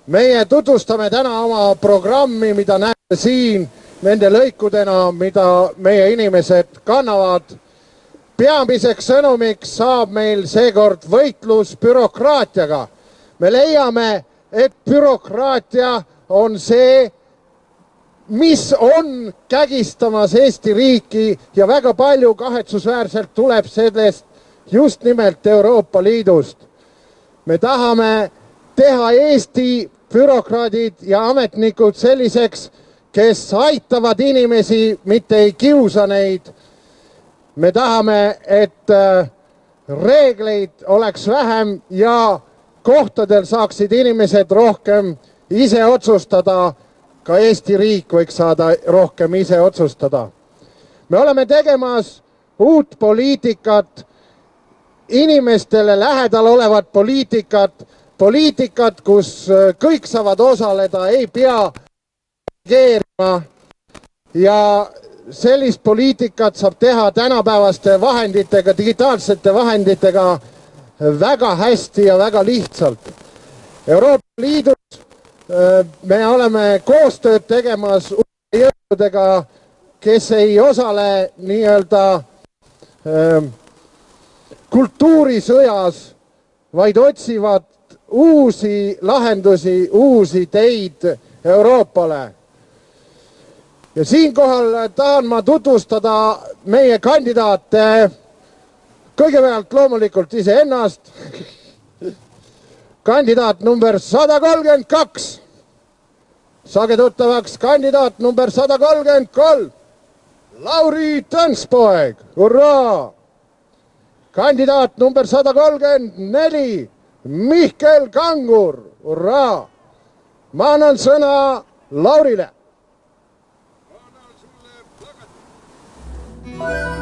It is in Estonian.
Meie tutvustame täna oma programmi, mida näete siin nende lõikudena, mida meie inimesed kannavad. Peamiseks sõnumiks saab meil seekord võitlus bürokraatiaga. Me leiame, et bürokraatia on see, mis on kägistamas Eesti riiki ja väga palju kahetsusväärselt tuleb sellest just nimelt Euroopa Liidust. Me tahame teha Eesti bürokraadid ja ametnikud selliseks, kes aitavad inimesi, mitte ei kiusa neid. Me tahame, et reegleid oleks vähem ja kohtadel saaksid inimesed rohkem ise otsustada. Ka Eesti riik võiks saada rohkem ise otsustada. Me oleme tegemas uut poliitikat, inimestele lähedal olevat poliitikat, kus kõik saavad osaleda, ei pea reageerima. Ja sellist poliitikat saab teha tänapäevaste vahenditega, digitaalsete vahenditega väga hästi ja väga lihtsalt. Euroopa Liidus me oleme koostööd tegemas jõududega, kes ei osale nii-öelda kultuurisõjas, vaid otsivad uusi lahendusi, uusi teid Euroopale. Ja siinkohal tahan ma tutvustada meie kandidaate, kõigepealt loomulikult iseennast. Kandidaat number 132. Saage tuttavaks kandidaat number 133. Lauri Tõnspoeg. Hurraa! Kandidaat number 134. Mihkel Kangur. Hurraa! Ma annan sõna Laurile. Annan sulle plakati.